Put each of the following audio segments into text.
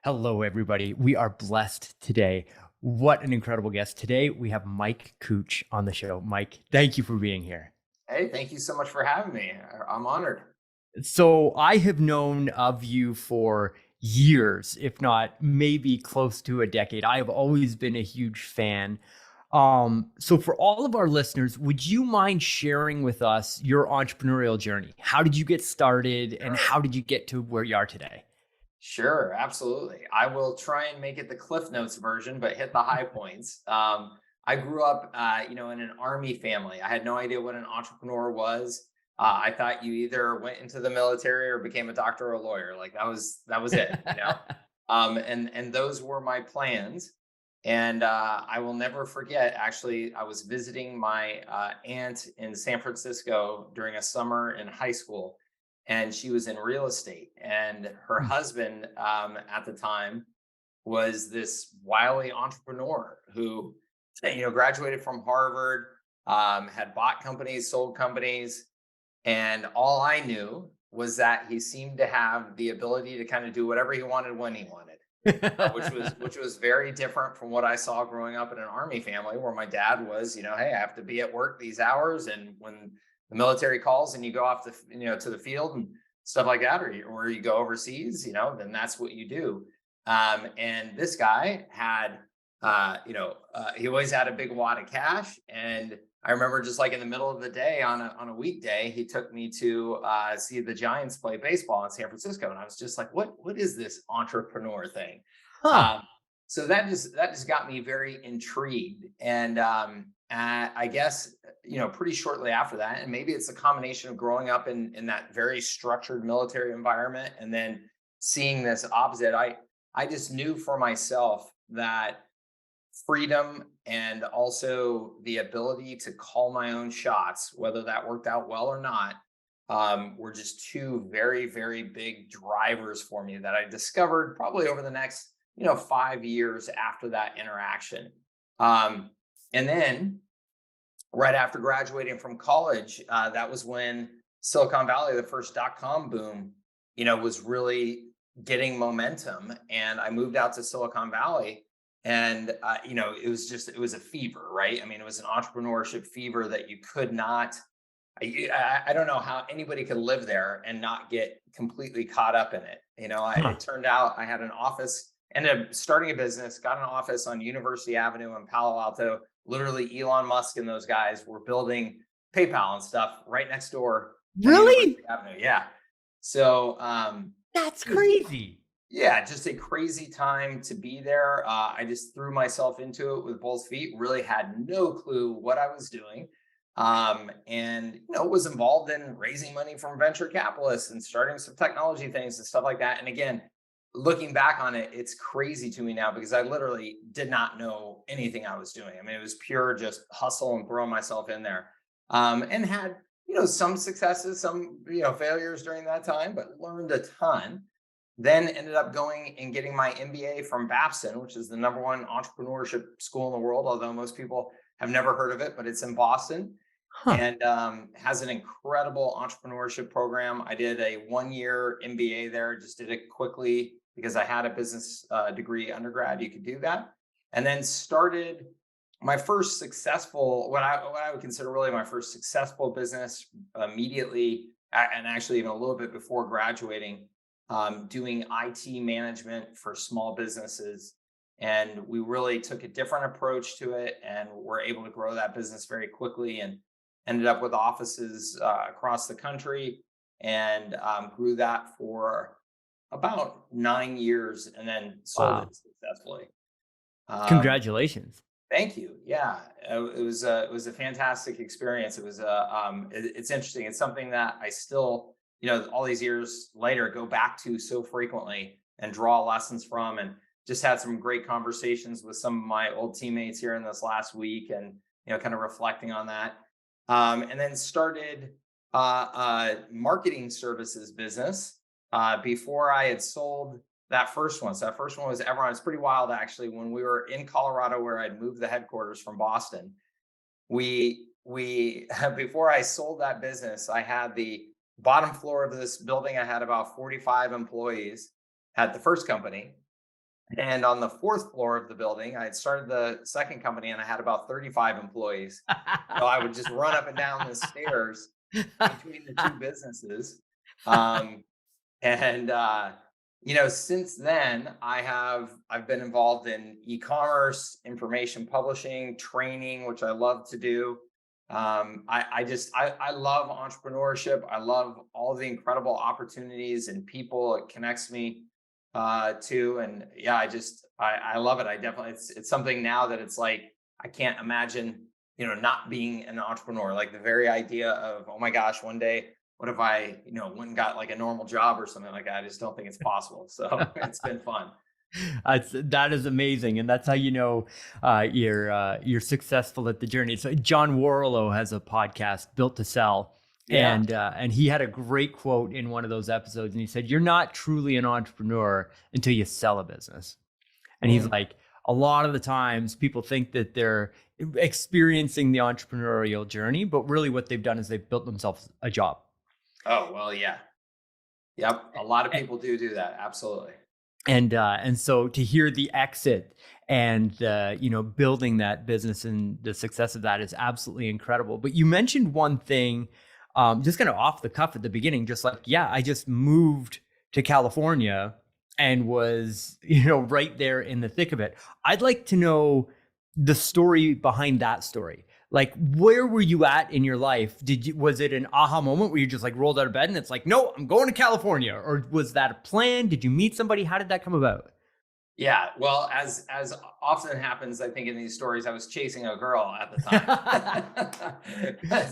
Hello, everybody. We are blessed today. What an incredible guest. Today, we have Mike Cooch on the show. Mike, thank you for being here. Hey, thank you so much for having me. I'm honored. So, I have known of you for years, if not maybe close to a decade. I have always been a huge fan. So, for all of our listeners, would you mind sharing with us your entrepreneurial journey? How did you get started and Sure. how did you get to where you are today? Sure, absolutely. I will try and make it the Cliff Notes version, but hit the high points. I grew up, in an army family. I had no idea what an entrepreneur was. I thought you either went into the military or became a doctor or a lawyer. Like that was it. And those were my plans. And I will never forget. Actually, I was visiting my aunt in San Francisco during a summer in high school, and she was in real estate. And her husband at the time was this wily entrepreneur who, graduated from Harvard, had bought companies, sold companies, and all I knew was that he seemed to have the ability to kind of do whatever he wanted when he wanted, which was very different from what I saw growing up in an army family, where my dad was, hey, I have to be at work these hours, and when the military calls and you go off to the field and stuff like that, or you go overseas, then that's what you do. And this guy had, he always had a big wad of cash, and I remember just like in the middle of the day on a weekday, he took me to see the Giants play baseball in San Francisco, and I was just like, "What is this entrepreneur thing?" Huh. Um, so that just got me very intrigued, and I guess pretty shortly after that, and maybe it's a combination of growing up in that very structured military environment, and then seeing this opposite. I just knew for myself that freedom and also the ability to call my own shots, whether that worked out well or not, were just two very, very big drivers for me that I discovered probably over the next, 5 years after that interaction. Um, and then right after graduating from college, that was when Silicon Valley, the first dot-com boom, was really getting momentum. And I moved out to Silicon Valley, and it was a fever, right? I mean, it was an entrepreneurship fever that you could not. I don't know how anybody could live there and not get completely caught up in it. Huh. It turned out I had an office, ended up starting a business, got an office on University Avenue in Palo Alto. Literally, Elon Musk and those guys were building PayPal and stuff right next door on University Really? Avenue. Yeah. So, That's it was crazy. yeah, just a crazy time to be there. I just threw myself into it with both feet. Really had no clue what I was doing, and was involved in raising money from venture capitalists and starting some technology things and stuff like that. And again, looking back on it, it's crazy to me now because I literally did not know anything I was doing. I mean, it was pure just hustle and throwing myself in there, and had some successes, some failures during that time, but learned a ton. Then ended up going and getting my MBA from Babson, which is the number one entrepreneurship school in the world, although most people have never heard of it, but it's in Boston, Huh. and has an incredible entrepreneurship program. I did a 1 year MBA there, just did it quickly because I had a business degree undergrad. You could do that. And then started my first successful, what I would consider really my first successful business immediately, and actually even a little bit before graduating, doing IT management for small businesses. And we really took a different approach to it and were able to grow that business very quickly, and ended up with offices across the country, and grew that for about 9 years and then sold Wow. it successfully. Um, Congratulations. Thank you. Yeah, it was a fantastic experience. It's interesting. It's something that I still, all these years later, go back to so frequently and draw lessons from. And just had some great conversations with some of my old teammates here in this last week, and kind of reflecting on that. And then started marketing services business before I had sold that first one. So that first one was Everon. It's pretty wild, actually. When we were in Colorado, where I'd moved the headquarters from Boston, we before I sold that business, I had the bottom floor of this building. I had about 45 employees at the first company, And on the fourth floor of the building, I had started the second company and I had about 35 employees. So I would just run up and down the stairs between the two businesses. Um, and since then I've been involved in e-commerce, information publishing, training, which I love to do. I love entrepreneurship. I love all the incredible opportunities and people it connects me to. And yeah, I love it. I definitely, it's something now that it's like I can't imagine, not being an entrepreneur. Like the very idea of, oh my gosh, one day what if I, went and got like a normal job or something like that? I just don't think it's possible. So it's been fun. That is amazing, and that's how you're successful at the journey. So John Warlow has a podcast, Built to Sell, Yeah. and he had a great quote in one of those episodes, and he said, "You're not truly an entrepreneur until you sell a business." And he's Mm. like, a lot of the times people think that they're experiencing the entrepreneurial journey, but really what they've done is they've built themselves a job. Oh, well, yeah. Yep. A lot of people do that. Absolutely. And so to hear the exit and building that business and the success of that is absolutely incredible. But you mentioned one thing, just kind of off the cuff at the beginning, just like, yeah, I just moved to California and was right there in the thick of it. I'd like to know the story behind that story. Like, where were you at in your life? Was it an aha moment where you just like rolled out of bed and it's like, no, I'm going to California? Or was that a plan? Did you meet somebody? How did that come about? Yeah. Well, as often happens, I think in these stories, I was chasing a girl at the time.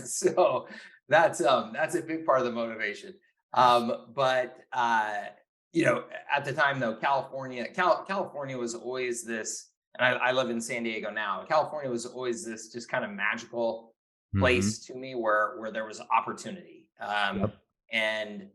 So that's a big part of the motivation. But at the time though, California was always this, and I live in San Diego now. California was always this just kind of magical Hmm. place to me where there was opportunity. Yep. And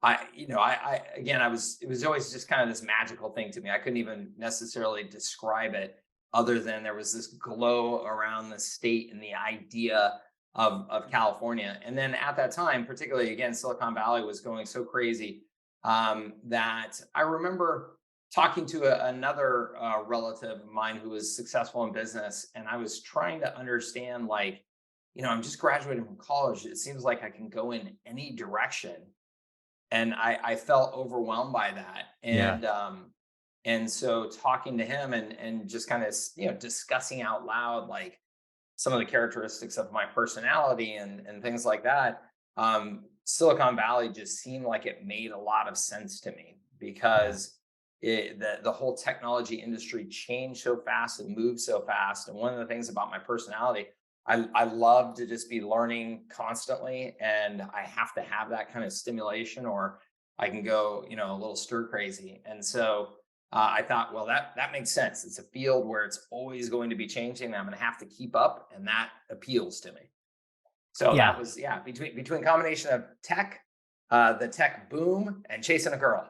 again, it was always just kind of this magical thing to me. I couldn't even necessarily describe it other than there was this glow around the state and the idea of California. And then at that time, particularly again, Silicon Valley was going so crazy that I remember talking to another relative of mine who was successful in business, and I was trying to understand, like, I'm just graduating from college. It seems like I can go in any direction, and I felt overwhelmed by that. Yeah. And so talking to him and just kind of discussing out loud like some of the characteristics of my personality and things like that. Silicon Valley just seemed like it made a lot of sense to me Yeah. because the whole technology industry changed so fast and moved so fast. And one of the things about my personality, I love to just be learning constantly, and I have to have that kind of stimulation, or I can go, a little stir crazy. And so I thought, well, that makes sense. It's a field where it's always going to be changing. And I'm going to have to keep up, and that appeals to me. So that Yeah. was, yeah, between combination of tech, the tech boom, and chasing a girl.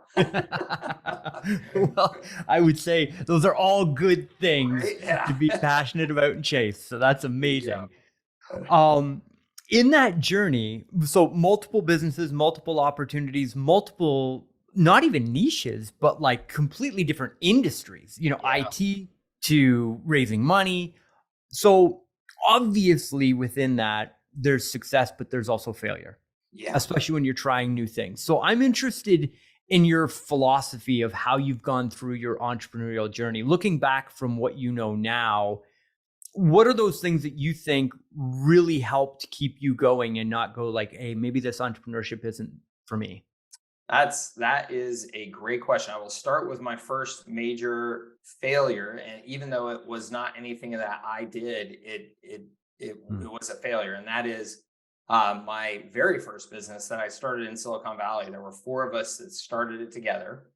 Well, I would say those are all good things Right? to Yeah. be passionate about and chase. So that's Yeah. amazing. Um, in that journey, so multiple businesses, multiple opportunities, multiple, not even niches, but like completely different industries, Yeah. IT to raising money. So obviously within that, there's success, but there's also failure, Yeah. especially when you're trying new things. So I'm interested in your philosophy of how you've gone through your entrepreneurial journey. Looking back from what you know now, what are those things that you think really helped keep you going and not go like, hey, maybe this entrepreneurship isn't for me? That is a great question. I will start with my first major failure, and even though it was not anything that I did, it Mm. was a failure, and that is my very first business that I started in Silicon Valley. There were four of us that started it together.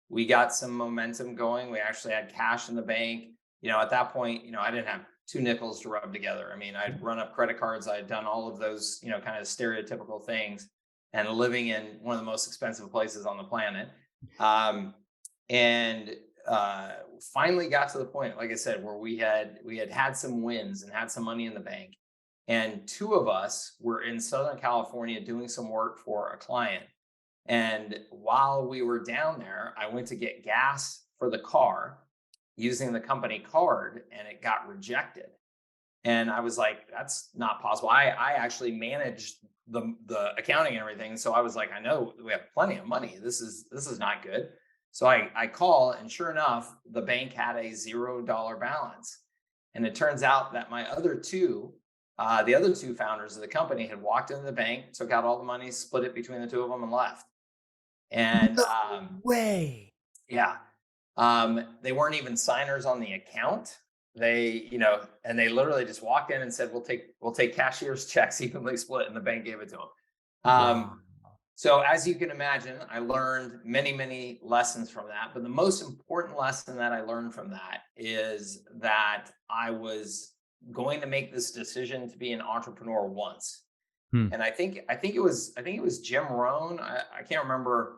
We got some momentum going. We actually had cash in the bank. At that point, I didn't have two nickels to rub together. I mean, I'd run up credit cards. I had done all of those, kind of stereotypical things, and living in one of the most expensive places on the planet. Um, and Finally got to the point, like I said, where we had some wins and had some money in the bank. And two of us were in Southern California doing some work for a client. And while we were down there, I went to get gas for the car using the company card and it got rejected. And I was like, that's not possible. I actually managed the accounting and everything. So I was like, I know we have plenty of money. This is not good. So I call, and sure enough, the bank had a $0 balance. And it turns out that the other two founders of the company had walked into the bank, took out all the money, split it between the two of them, and left. And No way. yeah, they weren't even signers on the account. And they literally just walked in and said, we'll take cashier's checks evenly split, and the bank gave it to them. Wow. So as you can imagine, I learned many, many lessons from that. But the most important lesson that I learned from that is that I was going to make this decision to be an entrepreneur once. Hmm. And I think it was Jim Rohn. I can't remember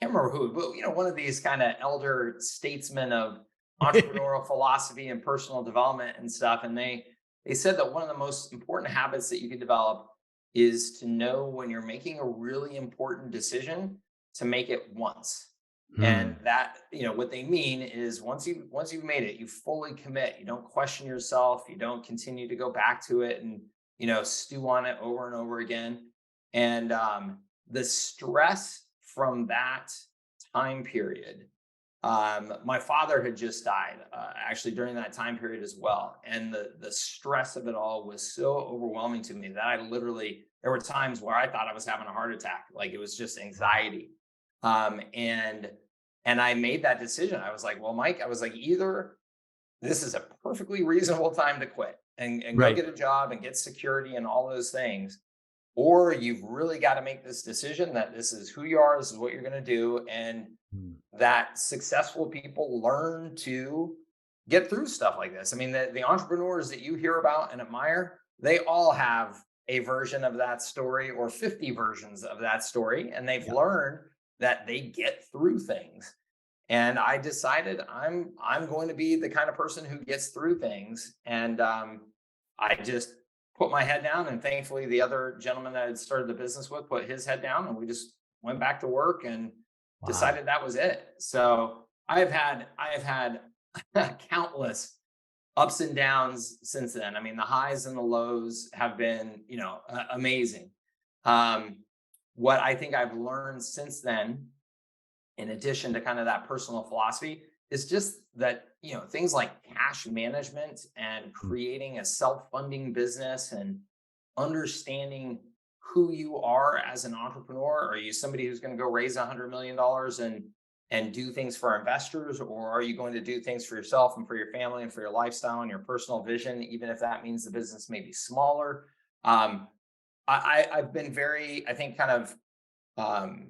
who, but one of these kind of elder statesmen of entrepreneurial philosophy and personal development and stuff. And they said that one of the most important habits that you can develop is to know when you're making a really important decision to make it once. Hmm. And that, what they mean is once you've made it, you fully commit. You don't question yourself. You don't continue to go back to it and, stew on it over and over again. And the stress from that time period, my father had just died, actually during that time period as well. And the stress of it all was so overwhelming to me that there were times where I thought I was having a heart attack. Like, it was just anxiety. And I made that decision. I was like, well, Mike, I was like, either this is a perfectly reasonable time to quit and go Right. get a job and get security and all those things, or you've really got to make this decision that this is who you are, this is what you're going to do, and Hmm. that successful people learn to get through stuff like this. I mean, the entrepreneurs that you hear about and admire, they all have a version of that story or 50 versions of that story, and they've Yeah. learned that they get through things. And I decided I'm going to be the kind of person who gets through things. And I just put my head down, and thankfully the other gentleman that I had started the business with put his head down, and we just went back to work and Wow. decided that was it. So I have had countless ups and downs since then. I mean, the highs and the lows have been, amazing. Um, what I think I've learned since then, in addition to kind of that personal philosophy, is just that, things like cash management and Hmm. creating a self-funding business and understanding who you are as an entrepreneur. Are you somebody who's going to go raise $100 million and do things for investors, or are you going to do things for yourself and for your family and for your lifestyle and your personal vision, even if that means the business may be smaller? Um, I've been very, I think, kind of um,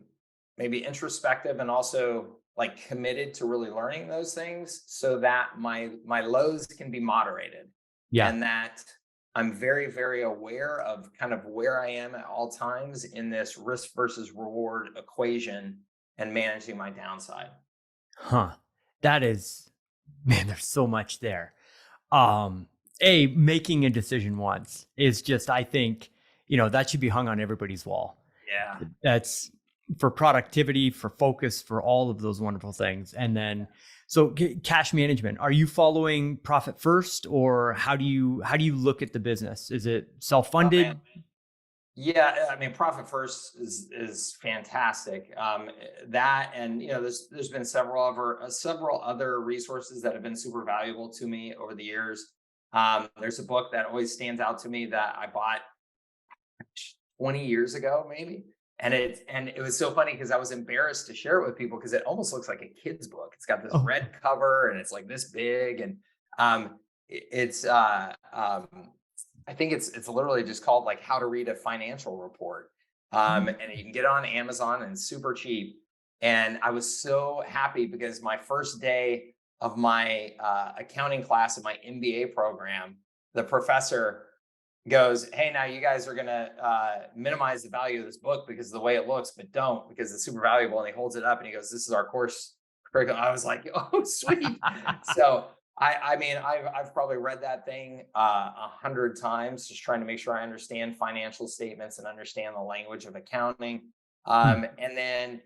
maybe introspective and also like committed to really learning those things so that my lows can be moderated, Yeah. and that I'm very, very aware of kind of where I am at all times in this risk versus reward equation and managing my downside. Huh. That is, man, there's so much there. Um, making a decision once is just, I think, that should be hung on everybody's wall. Yeah. That's for productivity, for focus, for all of those wonderful things. And then, so cash management, are you following profit first, or how do you look at the business? Is it Oh man. self-funded? Yeah, I mean, profit first is fantastic. That, and there's been several other resources that have been super valuable to me over the years. There's a book that always stands out to me that I bought 20 years ago, maybe. And it was so funny because I was embarrassed to share it with people because it almost looks like a kid's book. It's got this Oh, red cover and it's like this big. And it's I think it's literally just called like How to Read a Financial Report. And you can get it on Amazon and it's super cheap. And I was so happy because my first day of my accounting class in my MBA program, the professor goes, "Hey, now you guys are going to minimize the value of this book because of the way it looks, but don't, because it's super valuable." And he holds it up and he goes, "This is our course curriculum." I was like, "Oh, sweet." So I mean, I've probably read that thing 100 times, just trying to make sure I understand financial statements and understand the language of accounting. Hmm. And then,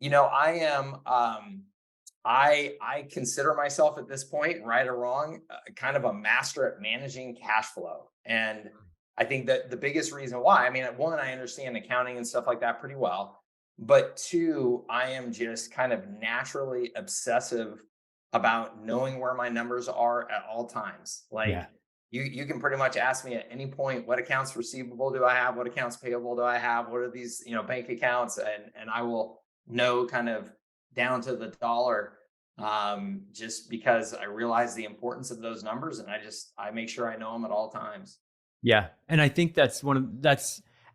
I am I consider myself at this point, right or wrong, kind of a master at managing cash flow. And I think that the biggest reason why, I mean, one, I understand accounting and stuff like that pretty well. But two, I am just kind of naturally obsessive about knowing where my numbers are at all times. Yeah. Like you can pretty much ask me at any point, what accounts receivable do I have? What accounts payable do I have? What are these, bank accounts? And I will know kind of down to the dollar, just because I realize the importance of those numbers, and I make sure I know them at all times. Yeah. And I think that's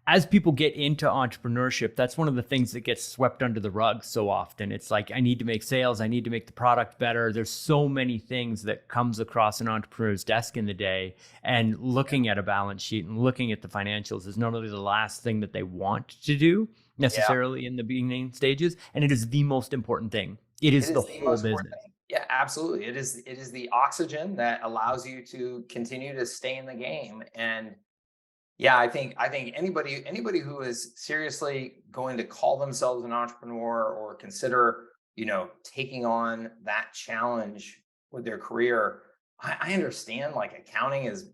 as people get into entrepreneurship, that's one of the things that gets swept under the rug so often. It's like, I need to make sales, I need to make the product better. There's so many things that comes across an entrepreneur's desk in the day. And looking at a balance sheet and looking at the financials is normally the last thing that they want to do Yeah, necessarily in the beginning stages. And it is the most important thing. It it is the is the whole most important business. thing. Yeah, absolutely. It is the oxygen that allows you to continue to stay in the game. And yeah, I think anybody who is seriously going to call themselves an entrepreneur or consider, taking on that challenge with their career, I understand like accounting is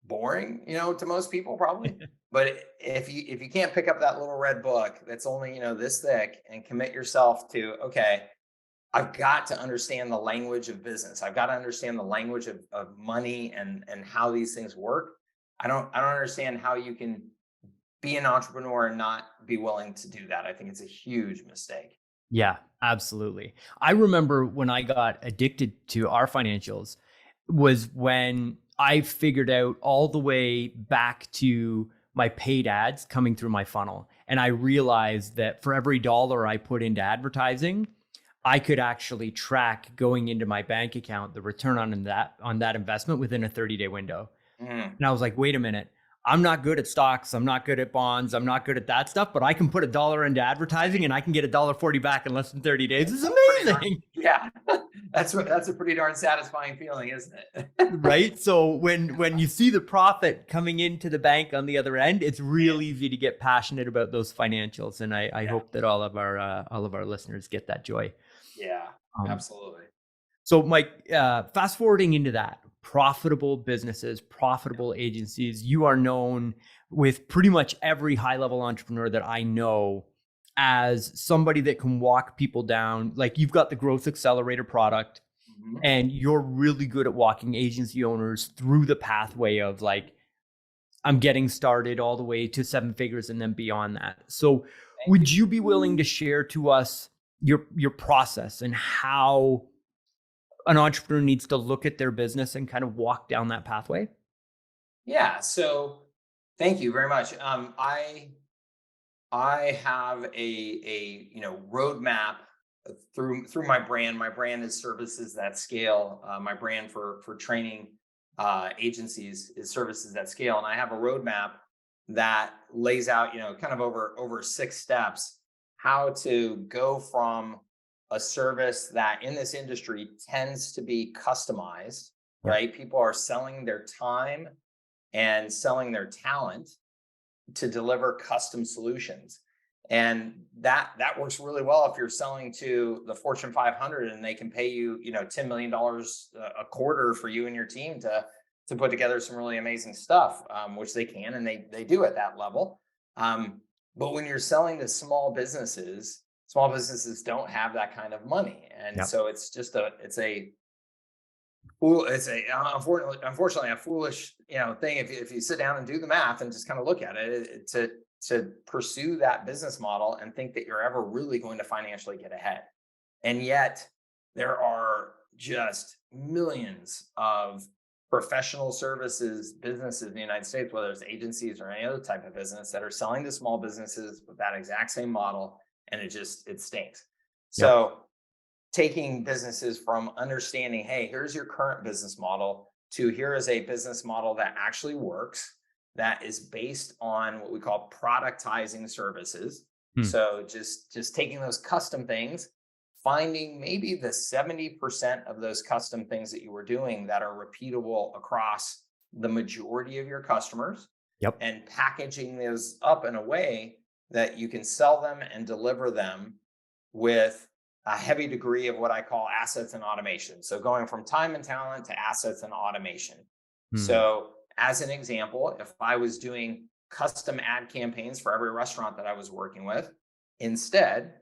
boring, to most people probably. But if you can't pick up that little red book that's only, this thick and commit yourself to, okay, I've got to understand the language of business. I've got to understand the language of money and how these things work. I don't understand how you can be an entrepreneur and not be willing to do that. I think it's a huge mistake. Yeah, absolutely. I remember when I got addicted to our financials was when I figured out all the way back to my paid ads coming through my funnel. And I realized that for every dollar I put into advertising, I could actually track going into my bank account the return on that investment within a 30-day window. Mm, And I was like, wait a minute. I'm not good at stocks. I'm not good at bonds. I'm not good at that stuff, but I can put a dollar into advertising and I can get $1.40 back in less than 30 days. This is that's pretty darn. amazing. Yeah, that's a pretty darn satisfying feeling, isn't it? Right. So when you see the profit coming into the bank on the other end, it's real easy to get passionate about those financials. And I Yeah, hope that all of our listeners get that joy. yeah, Um, absolutely. So, Mike, fast forwarding into that, profitable businesses, profitable agencies, you are known with pretty much every high level entrepreneur that I know as somebody that can walk people down. Like you've got the growth accelerator product, Mhm. and you're really good at walking agency owners through the pathway of like, I'm getting started all the way to seven figures and then beyond that. So, Thank would you. you be willing to share to us your process and how an entrepreneur needs to look at their business and kind of walk down that pathway? Yeah. So thank you very much. I have a roadmap through my brand. My brand is services that scale. My brand for training agencies is services that scale, and I have a roadmap that lays out, kind of over 6 steps, how to go from a service that in this industry tends to be customized. Yep. Right, people are selling their time and selling their talent to deliver custom solutions. And that works really well if you're selling to the Fortune 500 and they can pay you, $10 million a quarter for you and your team to put together some really amazing stuff, which they can and they do at that level. But when you're selling to small businesses don't have that kind of money, and Yep. so it's a unfortunately a foolish thing if you sit down and do the math and just kind of look at it, to pursue that business model and think that you're ever really going to financially get ahead. And yet there are just millions of professional services businesses in the United States, whether it's agencies or any other type of business, that are selling to small businesses with that exact same model, and it stinks. Yep. So taking businesses from understanding, hey, here's your current business model, to here is a business model that actually works, that is based on what we call productizing services. Hmm. So just taking those custom things, finding maybe the 70% of those custom things that you were doing that are repeatable across the majority of your customers, Yep. and packaging those up in a way that you can sell them and deliver them with a heavy degree of what I call assets and automation. So going from time and talent to assets and automation. Hmm. So as an example, if I was doing custom ad campaigns for every restaurant that I was working with, instead,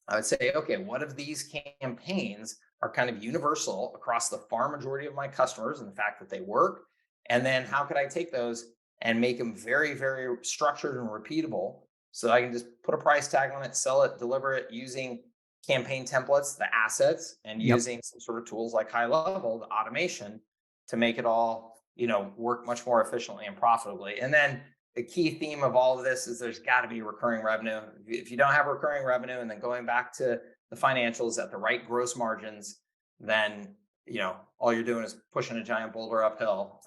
I would say, okay, what of these campaigns are kind of universal across the far majority of my customers and the fact that they work? And then how could I take those and make them very, very structured and repeatable so that I can just put a price tag on it, sell it, deliver it using campaign templates, the assets, and Yep. using some sort of tools like high level, the automation to make it all, work much more efficiently and profitably. And then the key theme of all of this is there's got to be recurring revenue. If you don't have recurring revenue, and then going back to the financials at the right gross margins, then all you're doing is pushing a giant boulder uphill.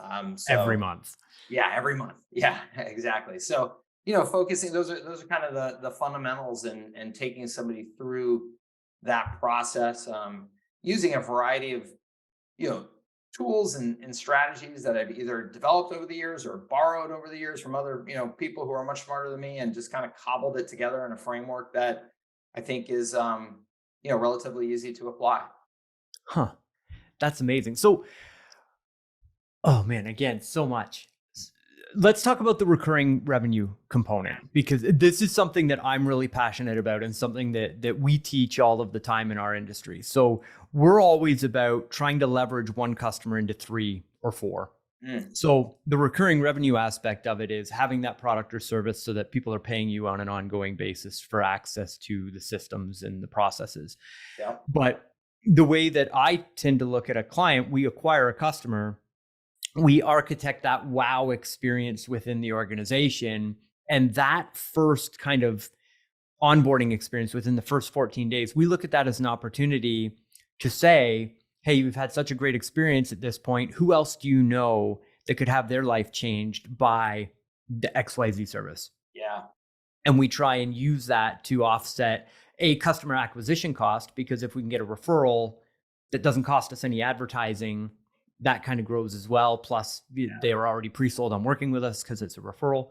Every So month. yeah, every month. Yeah, exactly. So focusing, those are kind of the fundamentals, and taking somebody through that process, using a variety of you know tools and strategies that I've either developed over the years or borrowed over the years from other people who are much smarter than me, and just kind of cobbled it together in a framework that I think is relatively easy to apply. Huh. That's amazing. So, oh man, again, so much. Let's talk about the recurring revenue component, because this is something that I'm really passionate about and something that we teach all of the time in our industry. So we're always about trying to leverage one customer into three or four. Mm, So the recurring revenue aspect of it is having that product or service so that people are paying you on an ongoing basis for access to the systems and the processes. yeah. But the way that I tend to look at a client, we acquire a customer, we architect that wow experience within the organization. And that first kind of onboarding experience within the first 14 days, we look at that as an opportunity to say, hey, you've had such a great experience at this point. Who else do you know that could have their life changed by the XYZ service? Yeah. And we try and use that to offset a customer acquisition cost, because if we can get a referral that doesn't cost us any advertising, that kind of grows as well. Plus, they are already pre-sold on working with us because it's a referral.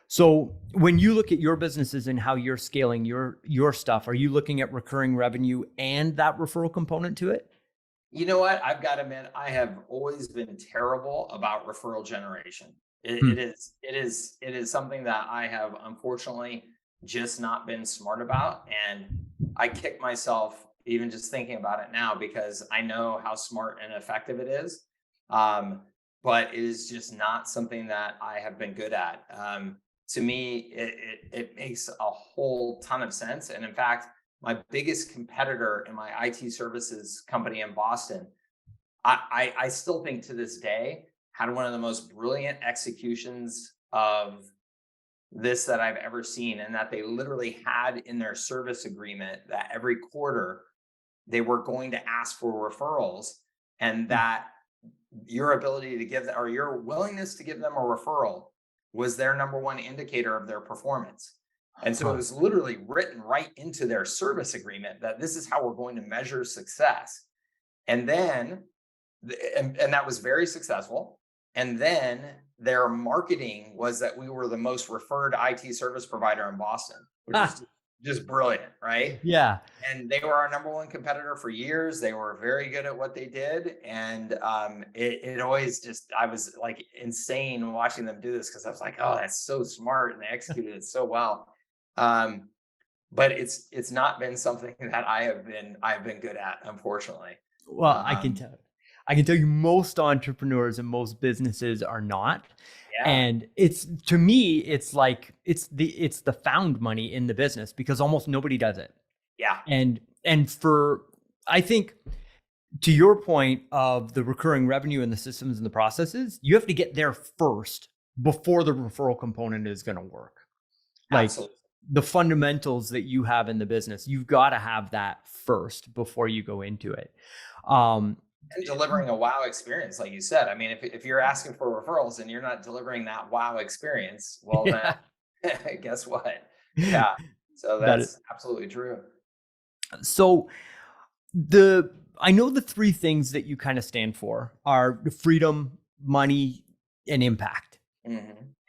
So when you look at your businesses and how you're scaling your stuff, are you looking at recurring revenue and that referral component to it? You know what? I've got to admit, I have always been terrible about referral generation. It, Hmm. it is, it is, it is something that I have unfortunately just not been smart about, and I kick myself even just thinking about it now, because I know how smart and effective it is. Um, but it is just not something that I have been good at. To me, it makes a whole ton of sense, and in fact, my biggest competitor in my IT services company in Boston, I still think to this day had one of the most brilliant executions of this that I've ever seen. And that they literally had in their service agreement that every quarter they were going to ask for referrals, and that your ability to give them, or your willingness to give them a referral, was their number one indicator of their performance. And so it Huh. was literally written right into their service agreement that this is how we're going to measure success. And then, and that was very successful. And then their marketing was that we were the most referred IT service provider in Boston, which Ah, is just brilliant, right? yeah. And they were our number one competitor for years. They were very good at what they did, and it always just, I was like insane watching them do this, because I was like, oh, that's so smart, and they executed it so well. Um, but it's not been something that I've been good at, unfortunately. Well, Um, I can tell you most entrepreneurs and most businesses are not. yeah, And it's, to me, it's like it's the found money in the business, because almost nobody does it. yeah, And for, I think, to your point of the recurring revenue and the systems and the processes, you have to get there first before the referral component is going to work. Like absolutely. the fundamentals that you have in the business, you've got to have that first before you go into it. Um, And delivering a wow experience, like you said. I mean, if you're asking for referrals and you're not delivering that wow experience, well, yeah, then guess what? Yeah. So that is, that's absolutely true. so the I know the three things that you kind of stand for are freedom, money, and impact. Hmm.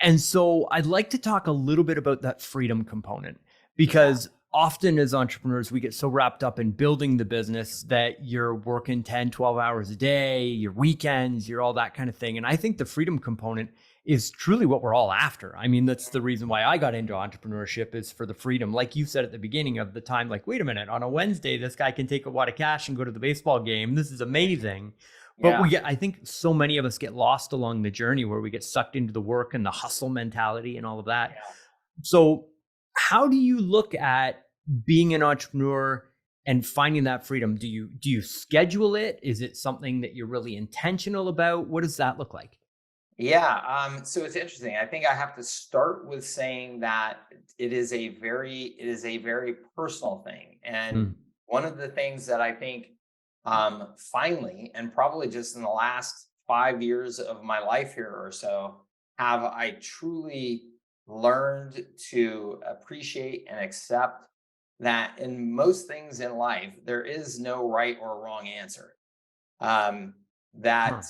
And so I'd like to talk a little bit about that freedom component, Yeah. because often as entrepreneurs, we get so wrapped up in building the business that you're working 10, 12 hours a day, your weekends, you're all that kind of thing. And I think the freedom component is truly what we're all after. I mean, that's the reason why I got into entrepreneurship, is for the freedom. Like you said at the beginning of the time, like, wait a minute, on a Wednesday, this guy can take a wad of cash and go to the baseball game. This is amazing. But Yeah. I think so many of us get lost along the journey where we get sucked into the work and the hustle mentality and all of that. Yeah. So, how do you look at being an entrepreneur and finding that freedom? Do you schedule it? Is it something that you're really intentional about? What does that look like? Yeah, so it's interesting. I think I have to start with saying that it is a very personal thing. And Mm, one of the things that I think finally, and probably just in the last 5 years of my life here or so, have I truly learned to appreciate and accept that in most things in life, there is no right or wrong answer. huh. That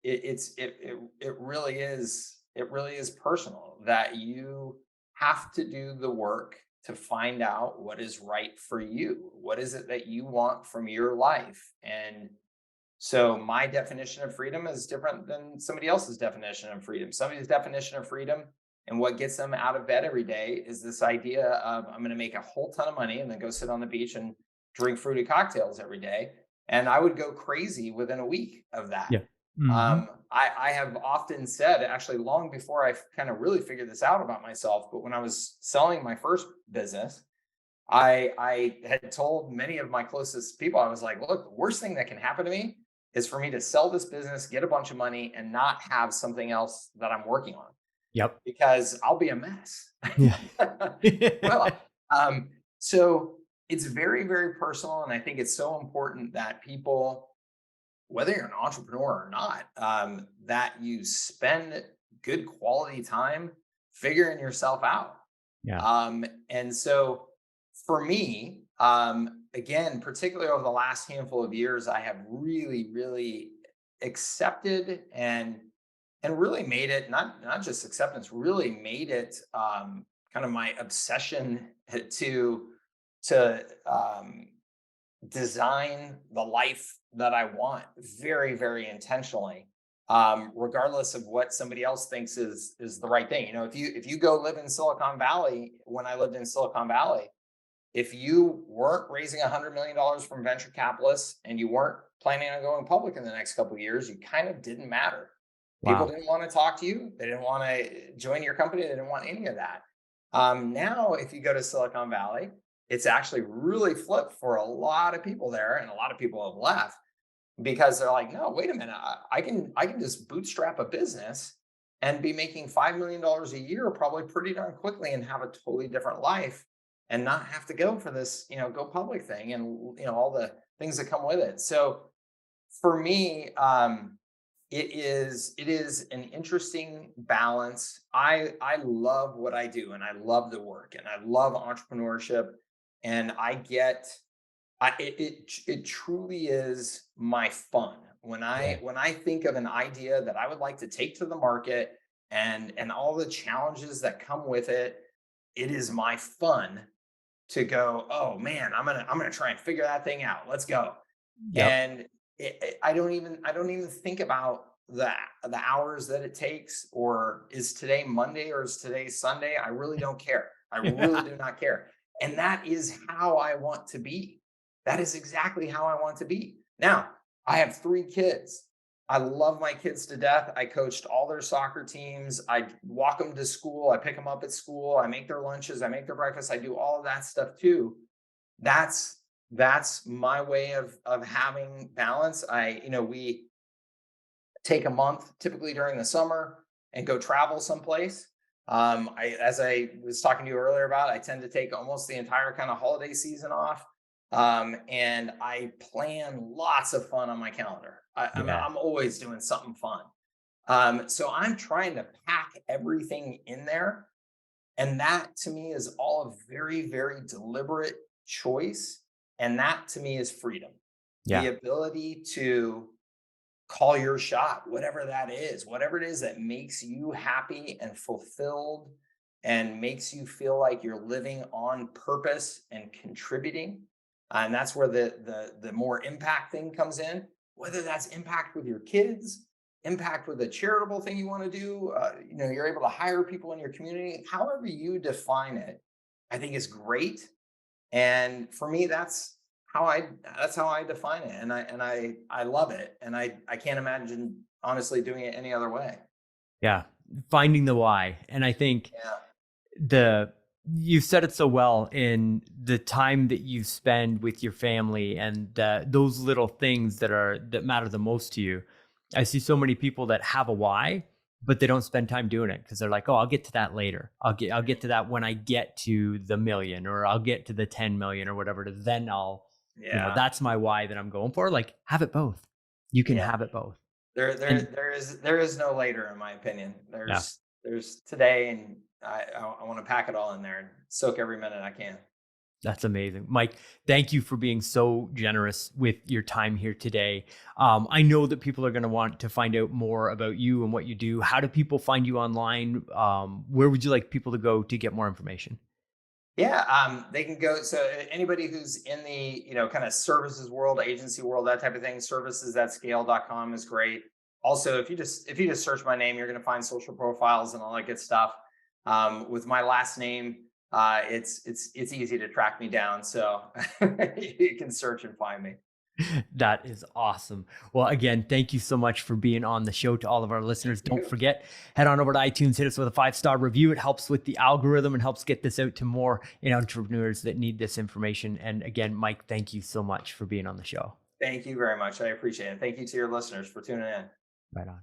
it really is personal, that you have to do the work to find out what is right for you. What is it that you want from your life? And so my definition of freedom is different than somebody else's definition of freedom. Somebody's definition of freedom and what gets them out of bed every day is this idea of, I'm going to make a whole ton of money and then go sit on the beach and drink fruity cocktails every day. And I would go crazy within a week of that. Yeah. Hmm. I have often said, actually, long before I kind of really figured this out about myself, but when I was selling my first business, I had told many of my closest people, I was like, look, the worst thing that can happen to me is for me to sell this business, get a bunch of money, and not have something else that I'm working on, Yep. because I'll be a mess. Yeah. Well, so it's very, very personal. And I think it's so important that people, whether you're an entrepreneur or not, that you spend good quality time figuring yourself out. Yeah. And so for me, again, particularly over the last handful of years, I have really, really accepted and really made it, not just acceptance, really made it kind of my obsession to design the life that I want very, very intentionally, regardless of what somebody else thinks is the right thing. If you go live in Silicon Valley, when I lived in Silicon Valley, if you weren't raising $100 million from venture capitalists and you weren't planning on going public in the next couple of years, you kind of didn't matter. People Wow. didn't want to talk to you. They didn't want to join your company. They didn't want any of that. Now, if you go to Silicon Valley, it's actually really flipped for a lot of people there, and a lot of people have left because they're like, no, wait a minute, I can just bootstrap a business and be making $5 million a year probably pretty darn quickly and have a totally different life and not have to go for this, go public thing and all the things that come with it. So for me, it is an interesting balance. I love what I do and I love the work and I love entrepreneurship, and it truly is my fun when I Yeah. when I think of an idea that I would like to take to the market, and all the challenges that come with it. It is my fun to go, oh man, I'm gonna try and figure that thing out. Let's go. Yep. And I don't even think about the hours that it takes, or is today Monday or is today Sunday. I really don't care. I really do not care. And that is how I want to be. That is exactly how I want to be. Now, I have 3 kids. I love my kids to death. I coached all their soccer teams. I walk them to school. I pick them up at school. I make their lunches. I make their breakfast. I do all of that stuff too. That's my way of having balance. We take a month typically during the summer and go travel someplace. As I was talking to you earlier about, I tend to take almost the entire kind of holiday season off. And I plan lots of fun on my calendar. Yeah. I'm always doing something fun. So I'm trying to pack everything in there. And that to me is all a very, very deliberate choice. And that to me is freedom, the Yeah. ability to call your shot, whatever that is, whatever it is that makes you happy and fulfilled. and makes you feel like you're living on purpose and contributing. And that's where the more impact thing comes in, whether that's impact with your kids, impact with a charitable thing you want to do, you're able to hire people in your community, however you define it, I think is great. And for me, that's how I define it. And I love it. And I can't imagine honestly doing it any other way. Yeah. Finding the why. And I think Yeah. the you said it so well in the time that you spend with your family and those little things that matter the most to you. I see so many people that have a why, but they don't spend time doing it because they're like, "Oh, I'll get to that later. I'll get to that when I get to the million, or I'll get to the 10 million or whatever. Then Yeah. that's my why that I'm going for." Like, have it both. You can Yeah. have it both. There And there is no later, in my opinion. yeah. There's today, and I want to pack it all in there and soak every minute I can. That's amazing. Mike, thank you for being so generous with your time here today. I know that people are going to want to find out more about you and what you do. How do people find you online? Where would you like people to go to get more information? Yeah, they can go. So anybody who's in the kind of services world, agency world, that type of thing, servicesthatscale.com is great. Also, if you just search my name, you're going to find social profiles and all that good stuff. With my last name, it's easy to track me down, so you can search and find me. That is awesome. Well, again, thank you so much for being on the show. To all of our listeners, don't You. forget, head on over to iTunes, hit us with a 5-star review. It helps with the algorithm and helps get this out to more entrepreneurs that need this information. And again, Mike, thank you so much for being on the show. Thank you very much. I appreciate it. Thank you to your listeners for tuning in. Right on.